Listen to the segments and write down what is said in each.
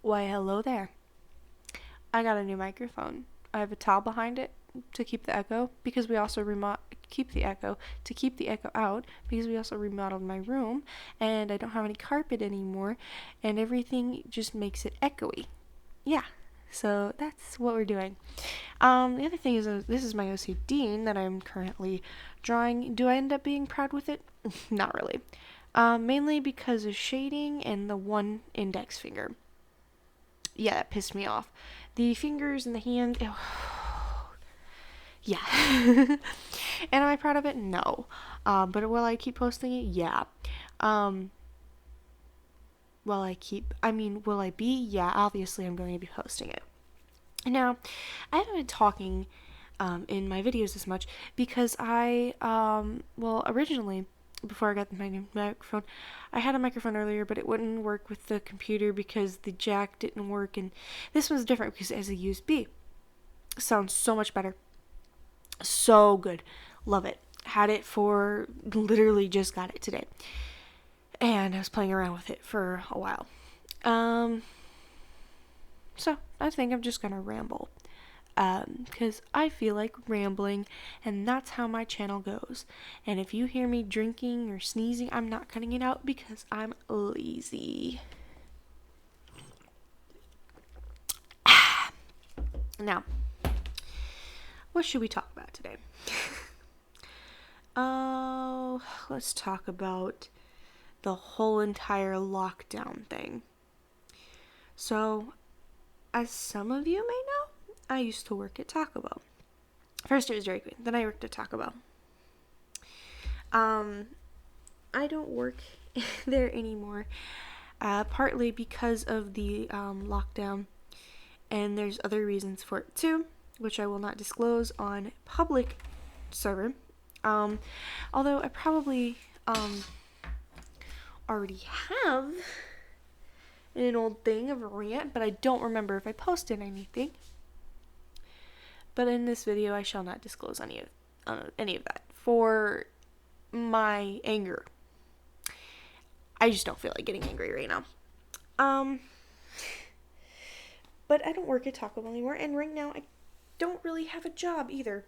Why, hello there. I got a new microphone. I have a towel behind it to keep the echo because we also keep the echo to keep the echo out because we also remodeled my room and I don't have any carpet anymore and everything just makes it echoey. Yeah. So that's what we're doing. The other thing is this is my OCD that I'm currently drawing. Do I end up being proud with it? Not really. Mainly because of shading and the one index finger. Yeah, that pissed me off. The fingers and the hand. Yeah. And am I proud of it? No. But will I keep posting it? Yeah. Um, will I be? Yeah, obviously I'm going to be posting it. Now, I haven't been talking in my videos as much because originally, before I got my new microphone, I had a microphone earlier, but it wouldn't work with the computer because the jack didn't work, and this one's different because it has a USB. Sounds so much better. So good. Love it. Had it for literally just got it today. And I was playing around with it for a while. So I think I'm just gonna ramble. Because I feel like rambling, and that's how my channel goes. And if you hear me drinking or sneezing, I'm not cutting it out because I'm lazy. Now, what should we talk about today? Oh, let's talk about the whole entire lockdown thing. So, as some of you may know, I used to work at Taco Bell. First it was Dairy Queen, then I worked at Taco Bell. I don't work there anymore, partly because of the lockdown, and there's other reasons for it too, which I will not disclose on public server. Although I probably already have an old thing of a rant, but I don't remember if I posted anything. But in this video, I shall not disclose any of that for my anger. I just don't feel like getting angry right now. But I don't work at Taco Bell anymore, and right now I don't really have a job either.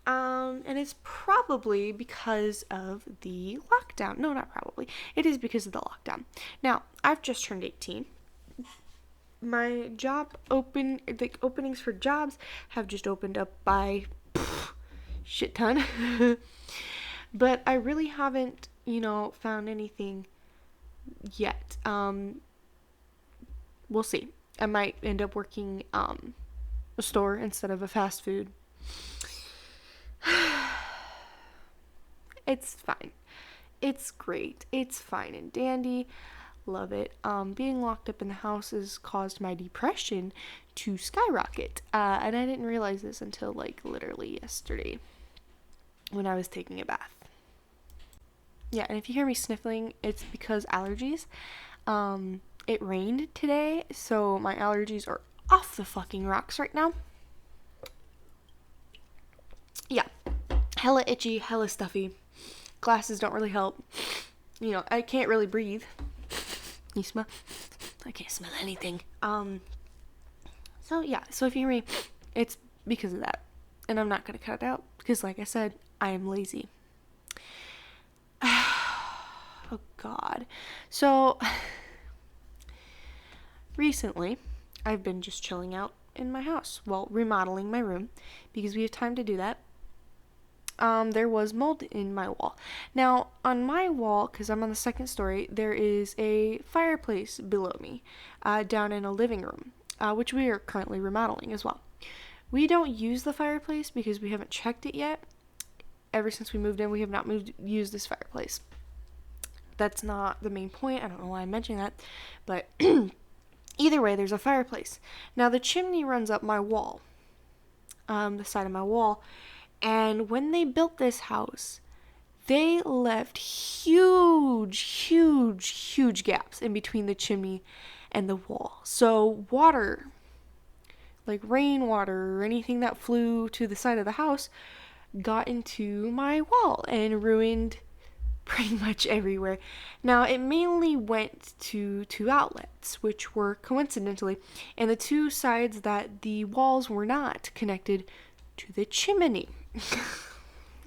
And it's probably because of the lockdown. No, not probably. It is because of the lockdown. Now, I've just turned 18. My openings for jobs have just opened up by shit ton. But I really haven't, found anything yet. We'll see. I might end up working a store instead of a fast food. It's fine. It's great. It's fine and dandy. Love it. Being locked up in the house has caused my depression to skyrocket. And I didn't realize this until literally yesterday when I was taking a bath. Yeah, and if you hear me sniffling, it's because allergies. It rained today, so my allergies are off the fucking rocks right now. Yeah, hella itchy, hella stuffy. Glasses don't really help. I can't really breathe. You smell? I can't smell anything. So if you hear me, it's because of that. And I'm not gonna cut it out because, like I said, I am lazy. Oh God. So recently, I've been just chilling out in my house, remodeling my room because we have time to do that. There was mold in my wall. Now, on my wall, because I'm on the second story, there is a fireplace below me, down in a living room, which we are currently remodeling as well. We don't use the fireplace because we haven't checked it yet. Ever since we moved in, we have not used this fireplace. That's not the main point. I don't know why I'm mentioning that, but either way, there's a fireplace. Now, the chimney runs up my wall, the side of my wall. And when they built this house, they left huge gaps in between the chimney and the wall. So water, like rainwater or anything that flew to the side of the house, got into my wall and ruined pretty much everywhere. Now, it mainly went to two outlets, which were coincidentally, and the two sides that the walls were not connected to the chimney.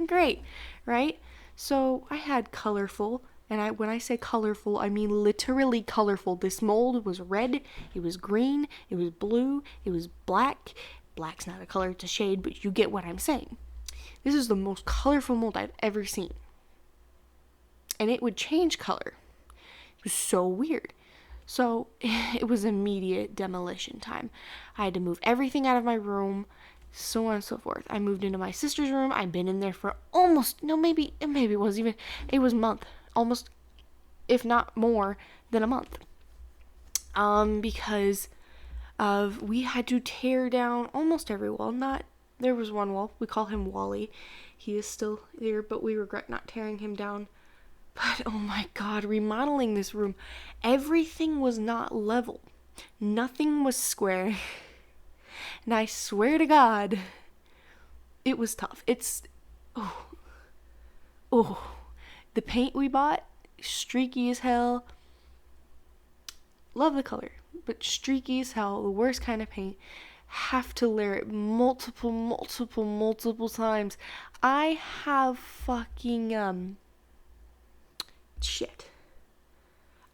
Great, right? So I had colorful, and when I say colorful, I mean literally colorful. This mold was red, it was green, it was blue, it was black. Black's not a color, it's a shade, but you get what I'm saying. This is the most colorful mold I've ever seen. And it would change color. It was so weird. So it was immediate demolition time. I had to move everything out of my room, so on and so forth. I moved into my sister's room. I've been in there for maybe it was a month, almost, if not more than a month. Because we had to tear down almost every wall. There was one wall. We call him Wally. He is still there, but we regret not tearing him down. But oh my god, remodeling this room, everything was not level. Nothing was square. And I swear to God, it was tough. The paint we bought, streaky as hell. Love the color, but streaky as hell, the worst kind of paint. Have to layer it multiple times. I have fucking, shit.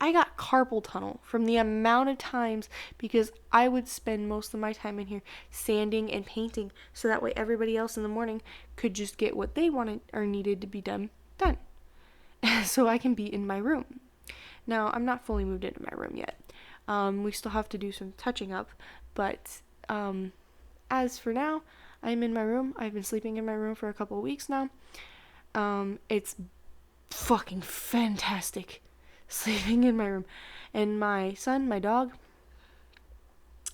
I got carpal tunnel from the amount of times because I would spend most of my time in here sanding and painting so that way everybody else in the morning could just get what they wanted or needed to be done. So I can be in my room. Now, I'm not fully moved into my room yet. We still have to do some touching up, but as for now, I'm in my room. I've been sleeping in my room for a couple of weeks now. It's fucking fantastic sleeping in my room. And my son, my dog,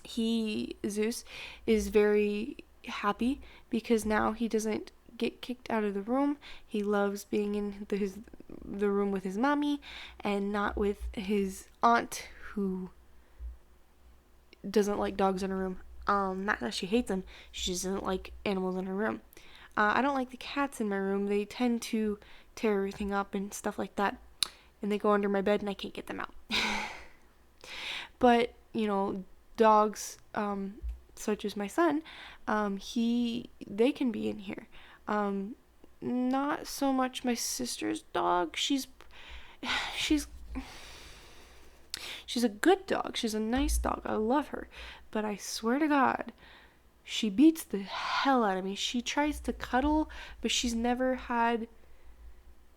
Zeus, is very happy because now he doesn't get kicked out of the room. He loves being in the room with his mommy and not with his aunt who doesn't like dogs in her room. Not that she hates them, she just doesn't like animals in her room. I don't like the cats in my room. They tend to tear everything up and stuff like that. And they go under my bed and I can't get them out. But, dogs, such as my son, they can be in here. Not so much my sister's dog. She's a good dog. She's a nice dog. I love her. But I swear to God, she beats the hell out of me. She tries to cuddle, but she's never had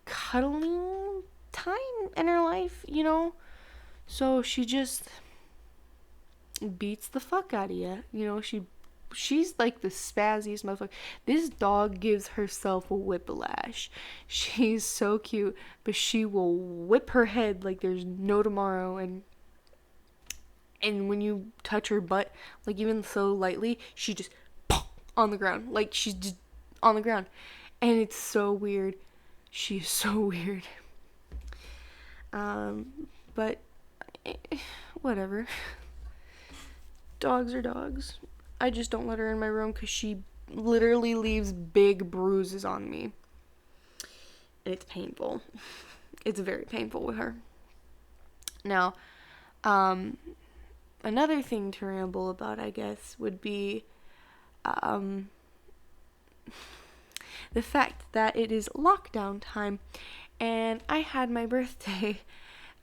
cuddling time in her life, So she just beats the fuck out of you. She's like the spazziest motherfucker. This dog gives herself a whiplash. She's so cute, but she will whip her head like there's no tomorrow. And when you touch her butt, like even so lightly, she just on the ground. Like she's just on the ground. And it's so weird. She's so weird. But whatever. Dogs are dogs. I just don't let her in my room because she literally leaves big bruises on me. It's painful. It's very painful with her. Now, another thing to ramble about, I guess, would be the fact that it is lockdown time, and I had my birthday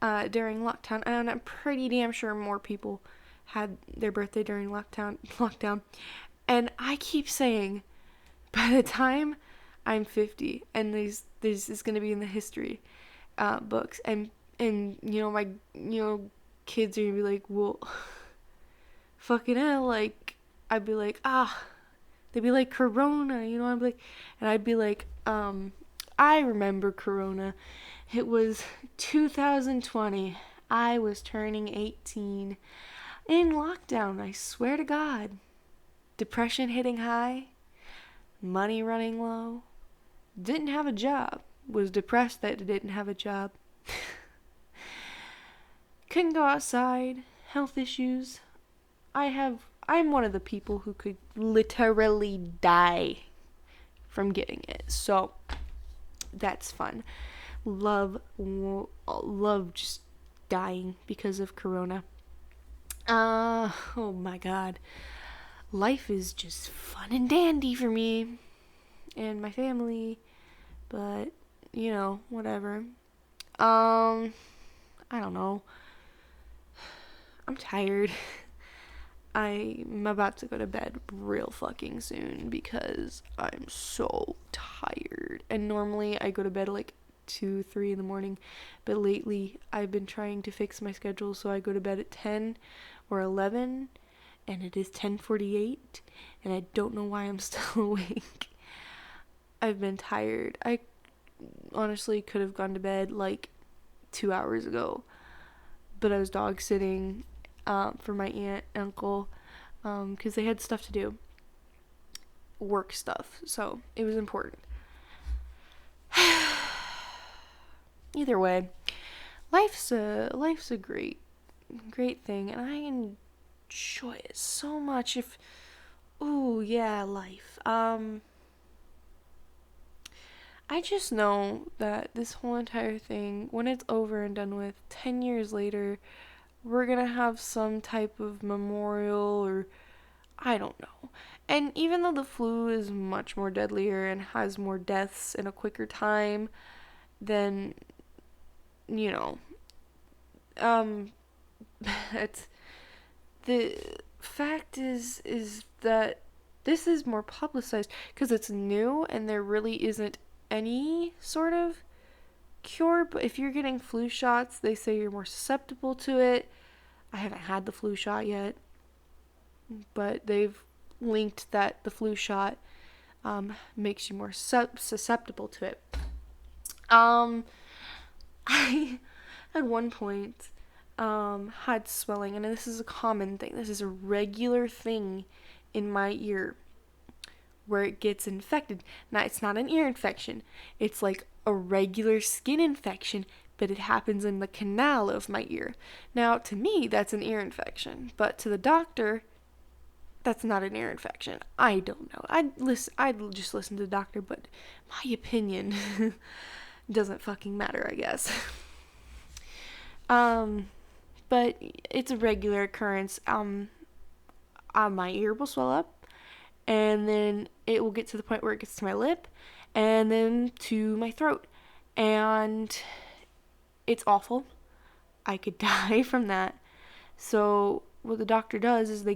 during lockdown, and I'm pretty damn sure more people had their birthday during lockdown, and I keep saying, by the time I'm 50, and this is going to be in the history books, and my kids are gonna be like, well, fucking hell, like, I'd be like, they'd be like, Corona, I'd be like, and I'd be like, I remember Corona. It was 2020. I was turning 18 in lockdown, I swear to God. Depression hitting high, money running low, didn't have a job, was depressed that didn't have a job. Couldn't go outside, health issues. I'm one of the people who could literally die from getting it. So that's fun. love just dying because of corona. Oh my god. Life is just fun and dandy for me and my family, but whatever. I don't know. I'm tired. I'm about to go to bed real fucking soon because I'm so tired. And normally I go to bed like 2, 3 in the morning, but lately I've been trying to fix my schedule so I go to bed at 10 or 11, and it is 10:48, and I don't know why I'm still awake. I've been tired. I honestly could have gone to bed like 2 hours ago, but I was dog sitting for my aunt and uncle because they had stuff to do, work stuff, so it was important. Either way, life's a great thing, and I enjoy it so much. Ooh, yeah, life. I just know that this whole entire thing, when it's over and done with, 10 years later, we're gonna have some type of memorial, or I don't know. And even though the flu is much more deadlier and has more deaths in a quicker time than, you know, um, it's the fact is that this is more publicized because it's new and there really isn't any sort of cure. But if you're getting flu shots, they say you're more susceptible to it. I haven't had the flu shot yet, but they've linked that the flu shot makes you more susceptible to it. I at one point had swelling, and this is a common thing. This is a regular thing in my ear where it gets infected. Now, it's not an ear infection. It's like a regular skin infection, but it happens in the canal of my ear. Now, to me, that's an ear infection, but to the doctor, that's not an ear infection. I don't know. I'd just listen to the doctor, but my opinion doesn't fucking matter, I guess. But it's a regular occurrence. My ear will swell up, and then it will get to the point where it gets to my lip, and then to my throat, and it's awful. I could die from that. So what the doctor does is they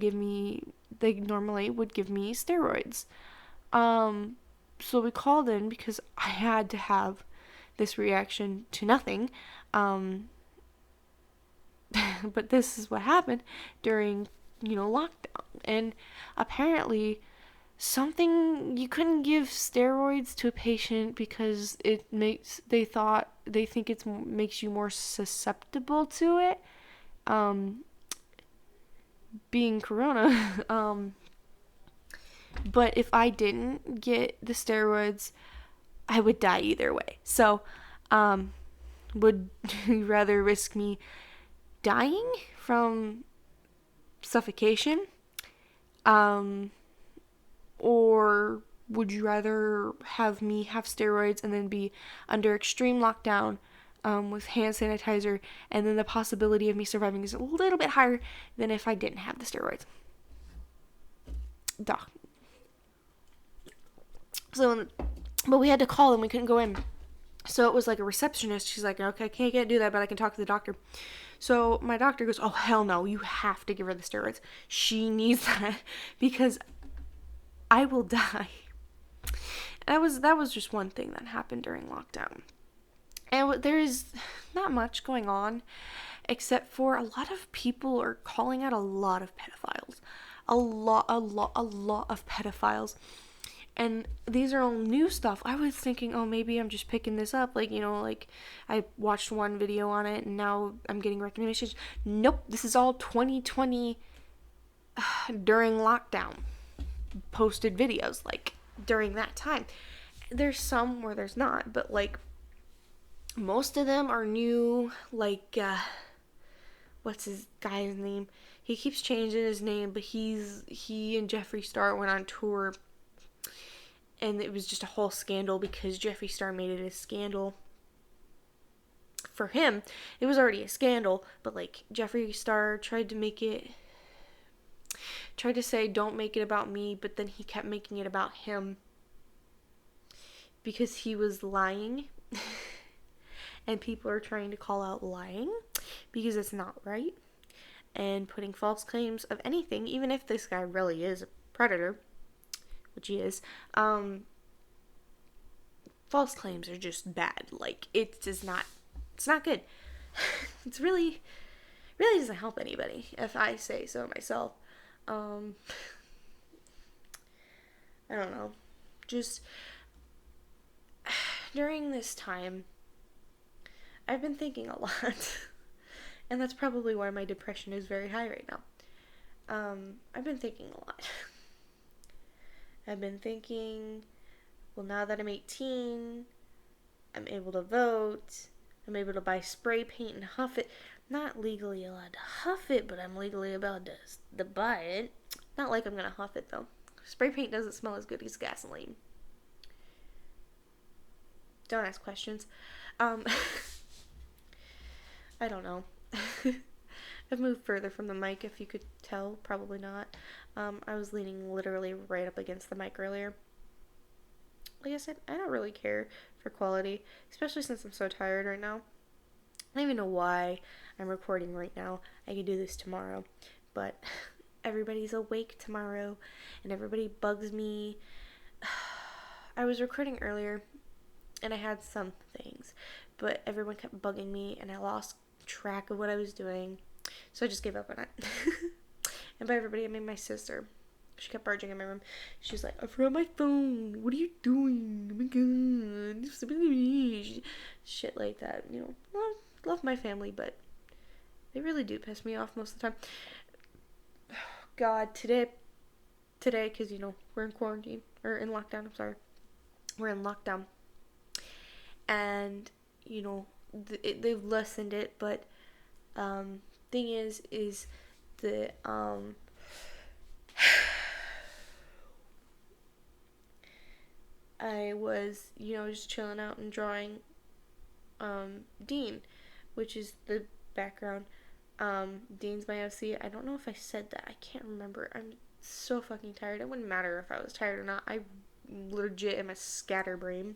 normally would give me steroids. So we called in because I had to have this reaction to nothing. But this is what happened during, lockdown. And apparently something, you couldn't give steroids to a patient because they think it makes you more susceptible to it. Being corona. But if I didn't get the steroids, I would die either way. So, would you rather risk me dying from suffocation? Or would you rather have me have steroids and then be under extreme lockdown with hand sanitizer, and then the possibility of me surviving is a little bit higher than if I didn't have the steroids? Duh. So, but we had to call and we couldn't go in. So it was like a receptionist. She's like, okay, I can't do that, but I can talk to the doctor. So my doctor goes, oh, hell no, you have to give her the steroids. She needs that because I will die. And that was just one thing that happened during lockdown. And there is not much going on, except for a lot of people are calling out a lot of pedophiles. A lot of pedophiles. And these are all new stuff. I was thinking, oh, maybe I'm just picking this up. Like I watched one video on it and now I'm getting recommendations. Nope, this is all 2020 during lockdown posted videos, like during that time. There's some where there's not, but like most of them are new. Like, what's his guy's name? He keeps changing his name, but he and Jeffree Star went on tour. And it was just a whole scandal because Jeffree Star made it a scandal. for him, it was already a scandal, but like Jeffree Star tried to say don't make it about me, but then he kept making it about him because he was lying. And people are trying to call out lying because it's not right, and putting false claims of anything, even if this guy really is a predator, which he is. False claims are just bad. Like, it's not good. It's really doesn't help anybody, if I say so myself. I don't know. Just during this time, I've been thinking a lot. And that's probably why my depression is very high right now. I've been thinking a lot. I've been thinking, well, now that I'm 18, I'm able to vote. I'm able to buy spray paint and huff it. Not legally allowed to huff it, but I'm legally allowed to buy it. Not like I'm gonna huff it, though. Spray paint doesn't smell as good as gasoline. Don't ask questions. I don't know. I've moved further from the mic, if you could tell. Probably not. I was leaning literally right up against the mic earlier. Like I said, I don't really care for quality, especially since I'm so tired right now. I don't even know why I'm recording right now. I could do this tomorrow, but everybody's awake tomorrow, and everybody bugs me. I was recording earlier, and I had some things, but everyone kept bugging me, and I lost track of what I was doing, so I just gave up on it. And by everybody, I mean my sister. She kept barging in my room. She was like, I forgot my phone. What are you doing? Oh my god. Shit like that. You know, love my family, but they really do piss me off most of the time. God, today, because, you know, we're in quarantine. Or in lockdown, I'm sorry. We're in lockdown. And, you know, they've lessened it, but, thing is the, I was, you know, just chilling out and drawing Dean, which is the background. Dean's my OC. I don't know if I said that. I can't remember. I'm so fucking tired. It wouldn't matter if I was tired or not. I legit am a scatterbrain.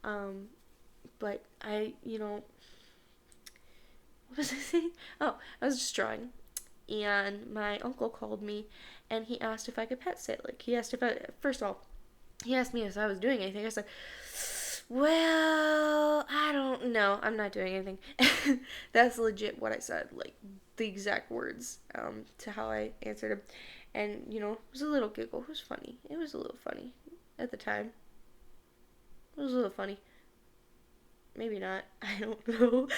But I, you know, what was I saying? Oh, I was just drawing. And my uncle called me and he asked if I could pet sit. Like, he asked if I, first of all, he asked me if I was doing anything. I said, well, I don't know. I'm not doing anything. That's legit what I said. Like, the exact words to how I answered him. And, you know, it was a little giggle. It was funny. It was a little funny at the time. It was a little funny. Maybe not. I don't know.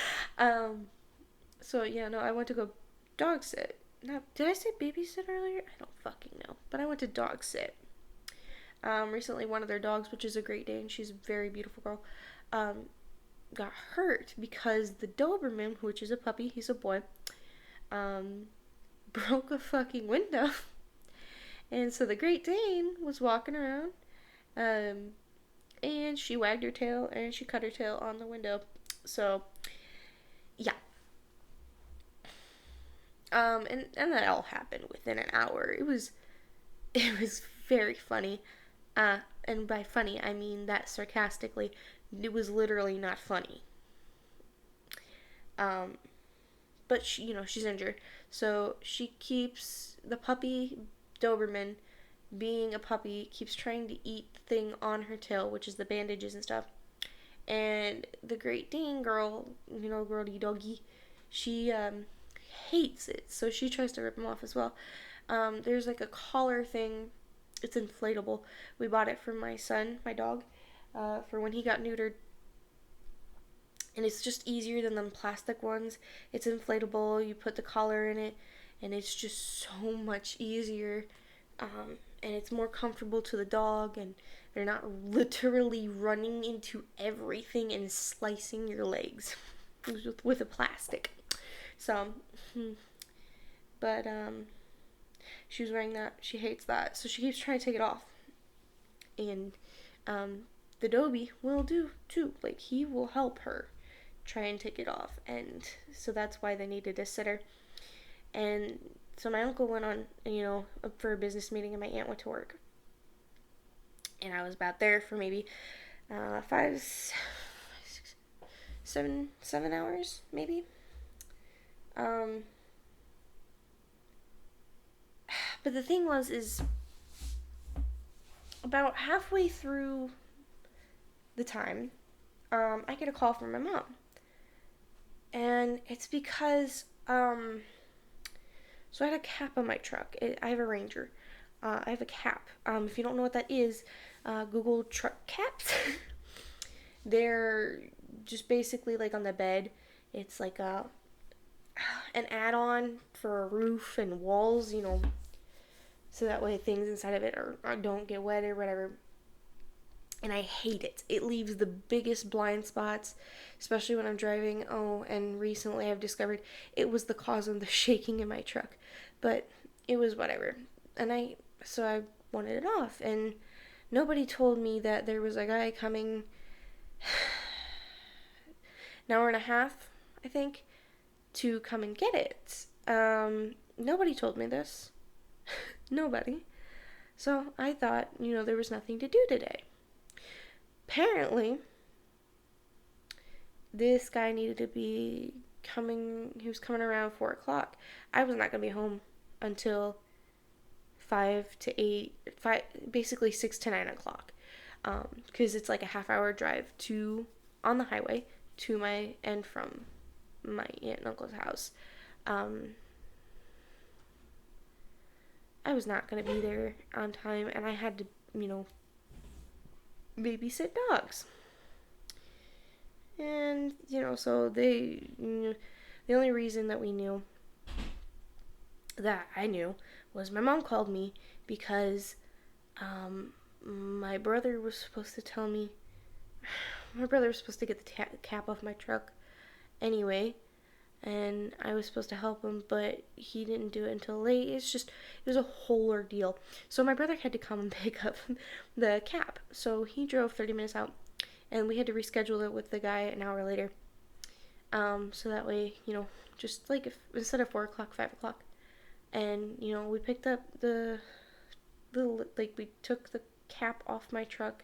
So, yeah, no, I went to go dog sit. Now, did I say babysit earlier? I don't fucking know. But I went to dog sit. Recently one of their dogs, which is a Great Dane, she's a very beautiful girl, got hurt because the Doberman, which is a puppy, he's a boy, broke a fucking window. And so the Great Dane was walking around, and she wagged her tail and she cut her tail on the window. So, yeah. And that all happened within an hour. It was very funny. And by funny, I mean that sarcastically. It was literally not funny. But she, you know, she's injured. So she keeps, the puppy, Doberman, being a puppy, keeps trying to eat the thing on her tail, which is the bandages and stuff. And the Great Dane girl, you know, girly doggy, she, hates it. So she tries to rip him off as well. There's like a collar thing. It's inflatable. We bought it for my son, my dog, for when he got neutered. And it's just easier than them plastic ones. It's inflatable. You put the collar in it, and it's just so much easier. And it's more comfortable to the dog, and they're not literally running into everything and slicing your legs with a plastic. So, but, she was wearing that. She hates that. So she keeps trying to take it off. And the Dobie will do too. Like, he will help her try and take it off. And so that's why they needed a sitter. And so my uncle went on, for a business meeting, and my aunt went to work. And I was about there for maybe 7 hours, maybe. But the thing is about halfway through the time, I get a call from my mom. And it's because, so I had a cap on my truck. I have a Ranger. I have a cap. If you don't know what that is, Google truck caps. They're just basically like on the bed. It's like an add-on for a roof and walls, so that way things inside of it or don't get wet or whatever. And I hate it. It leaves the biggest blind spots, especially when I'm driving. Oh, and recently I've discovered it was the cause of the shaking in my truck. But it was whatever. So I wanted it off. And nobody told me that there was a guy coming an hour and a half, I think, to come and get it. Nobody told me this. Nobody. So I thought, there was nothing to do today. Apparently, this guy needed to be he was coming around 4 o'clock. I was not going to be home until 5 to 8, basically 6 to 9 o'clock. Because it's like a half-hour drive on the highway to my and from my aunt and uncle's house. I was not going to be there on time, and I had to, babysit dogs. And, so the only reason that I knew, was my mom called me because my brother was supposed to get the cap off my truck anyway, and I was supposed to help him, but he didn't do it until late. It was a whole ordeal. So my brother had to come and pick up the cap. So he drove 30 minutes out, and we had to reschedule it with the guy an hour later. So that way, just like instead of 4 o'clock, 5 o'clock. And, we picked up we took the cap off my truck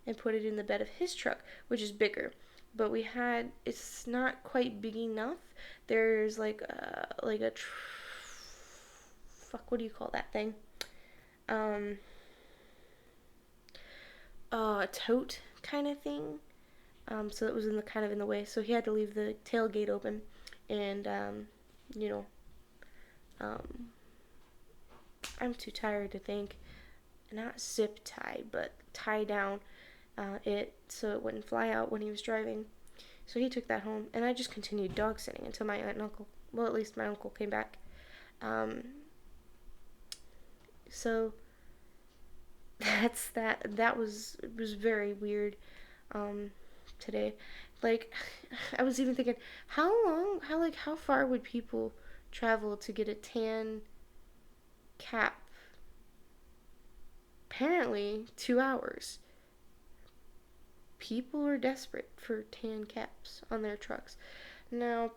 and put it in the bed of his truck, which is bigger. But it's not quite big enough. There's what do you call that thing? A tote kind of thing. So it was in the way. So he had to leave the tailgate open, and I'm too tired to think. Not zip tie, but tie down it so it wouldn't fly out when he was driving. So he took that home, and I just continued dog sitting until my aunt and uncle, well, at least my uncle came back. So that's that. That was very weird today. Like, I was even thinking, how far would people travel to get a tan cap? Apparently 2 hours. People are desperate for tan caps on their trucks. Now,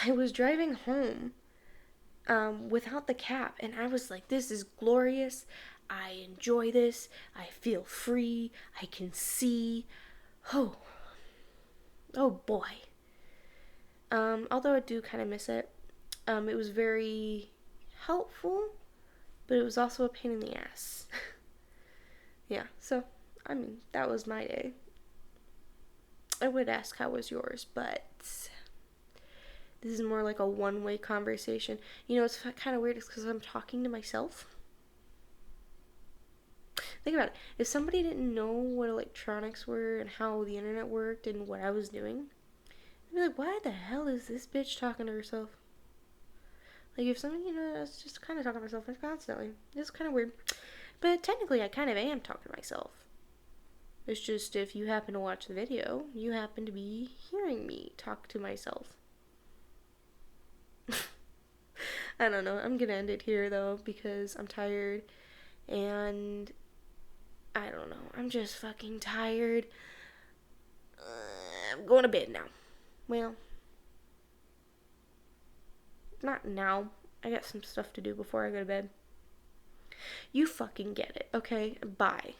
I was driving home without the cap, and I was like, this is glorious. I enjoy this. I feel free. I can see. Oh boy. Although I do kind of miss it. It was very helpful, but it was also a pain in the ass. Yeah, so, that was my day. I would ask how was yours, but this is more like a one-way conversation. It's kind of weird because I'm talking to myself. Think about it. If somebody didn't know what electronics were and how the internet worked and what I was doing, they'd be like, why the hell is this bitch talking to herself? Like, if somebody, I was just kind of talking to myself constantly. It's kind of weird. But technically, I kind of am talking to myself. It's just if you happen to watch the video, you happen to be hearing me talk to myself. I don't know. I'm gonna end it here, though, because I'm tired. And I don't know. I'm just fucking tired. going to bed now. Well, not now. I got some stuff to do before I go to bed. You fucking get it, okay? Bye.